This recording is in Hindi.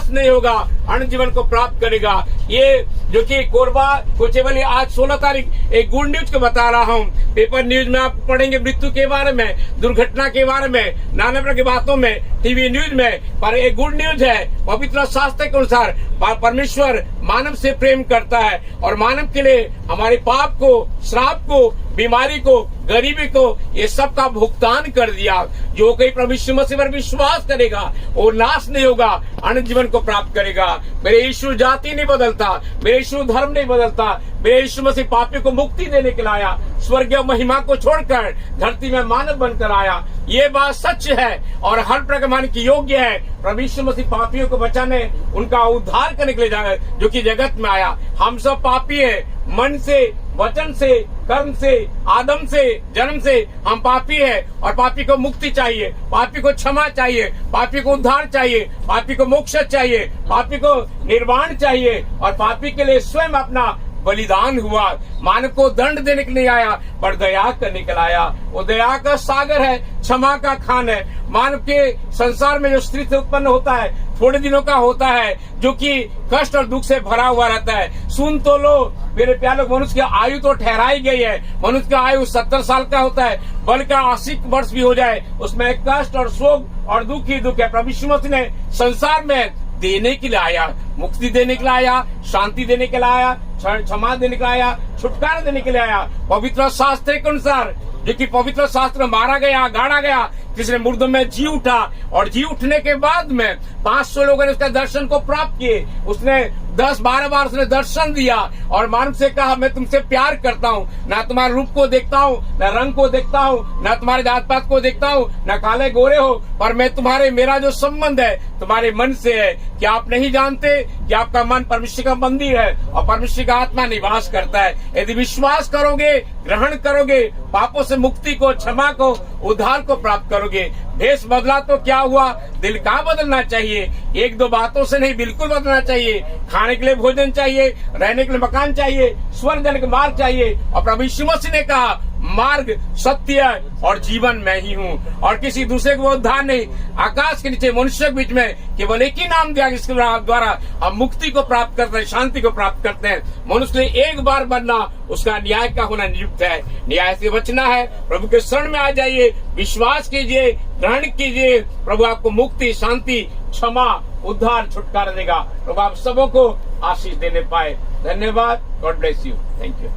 नहीं होगा, अनंत जीवन को प्राप्त करेगा। ये जो कि कोरबा कोचेवली आज 16 तारीख एक गुड न्यूज को बता रहा हूँ। पेपर न्यूज में आप पढ़ेंगे मृत्यु के बारे में, दुर्घटना के बारे में, नाना प्रकार की बातों में, टीवी न्यूज में, पर एक गुड न्यूज है। पवित्र शास्त्र के अनुसार परमेश्वर मानव से प्रेम करता है और मानव के लिए हमारे पाप को, श्राप को, बीमारी को, गरीबी को, ये सब का भुगतान कर दिया। जो कोई प्रभु यीशु मसीह पर विश्वास करेगा वो नाश नहीं होगा, अनंत जीवन को प्राप्त करेगा। मेरे यीशु जाति नहीं बदलता, मेरे यीशु धर्म नहीं बदलता। मेरे यीशु मसीह पापी को मुक्ति देने के लिए आया, स्वर्गीय महिमा को छोड़कर धरती में मानव बनकर आया। ये बात सच है और हर प्रकार मानने की योग्य है। प्रभु यीशु मसीह पापियों को बचाने, उनका उद्धार करने के लिए जाए, जो कि जगत में आया। हम सब पापी है, मन से, वचन से, कर्म से, आदम से, जन्म से हम पापी है और पापी को मुक्ति चाहिए, पापी को क्षमा चाहिए, पापी को उद्धार चाहिए, पापी को मोक्ष चाहिए, पापी को निर्वाण चाहिए और पापी के लिए स्वयं अपना बलिदान हुआ। मानव को दंड देने के लिए आया पर दया करने के लिए आया। वो दया का सागर है, क्षमा का खान है। मानव के संसार में जो स्त्री से उत्पन्न होता है थोड़े दिनों का होता है, जो कि कष्ट और दुख से भरा हुआ रहता है। सुन तो लो मेरे प्यारे, मनुष्य की आयु तो ठहराई गई है। मनुष्य का आयु 70 साल का होता है, बल्कि 80 वर्ष भी हो जाए उसमें कष्ट और शोक और दुख ही दुख है। प्रभु यीशु मसीह ने संसार में देने के लिए आया, मुक्ति देने के लिए आया, शांति देने के लिए आया, क्षमा देने के लिए आया, छुटकारा देने के लिए आया। पवित्र शास्त्र के अनुसार, जो कि पवित्र शास्त्र में मारा गया, गाड़ा गया, जिसने मुर्दों में जी उठा और जी उठने के बाद में 500 लोगों ने उसका दर्शन को प्राप्त किए। उसने 10-12 बार उसने दर्शन दिया और मानव से कहा मैं तुमसे प्यार करता हूँ, ना तुम्हारे रूप को देखता हूँ, न रंग को देखता हूँ, न तुम्हारे जात पात को देखता हूँ, न काले गोरे हो, पर मैं तुम्हारे, मेरा जो संबंध है तुम्हारे मन से है। क्या आप नहीं जानते कि आपका मन परमेश्वर का मंदिर है और परमेश्वर का आत्मा निवास करता है। यदि विश्वास करोगे, ग्रहण करोगे, पापों से मुक्ति को, क्षमा को, उद्धार को प्राप्त करोगे। भेष बदला तो क्या हुआ, दिल का बदलना चाहिए। 1-2 बातों से नहीं, बिल्कुल बदलना चाहिए। खाने के लिए भोजन चाहिए, रहने के लिए मकान चाहिए, स्वर्ग जाने का मार्ग चाहिए। और प्रभु यीशु मसीह ने कहा मार्ग, सत्य और जीवन मैं ही हूँ और किसी दूसरे को उद्धार नहीं। आकाश के नीचे मनुष्य के बीच में केवल एक ही नाम दिया जिसके द्वारा हम मुक्ति को प्राप्त करते हैं, शांति को प्राप्त करते हैं। मनुष्य ने एक बार बनना, उसका न्याय का होना नियुक्त है। न्याय से बचना है, प्रभु के शरण में आ जाइए, विश्वास कीजिए, ग्रहण कीजिए। प्रभु आपको मुक्ति, शांति, क्षमा, उद्धार, छुटकारा देगा। प्रभु आप सबों को आशीष देने पाए। धन्यवाद। God bless you. Thank you.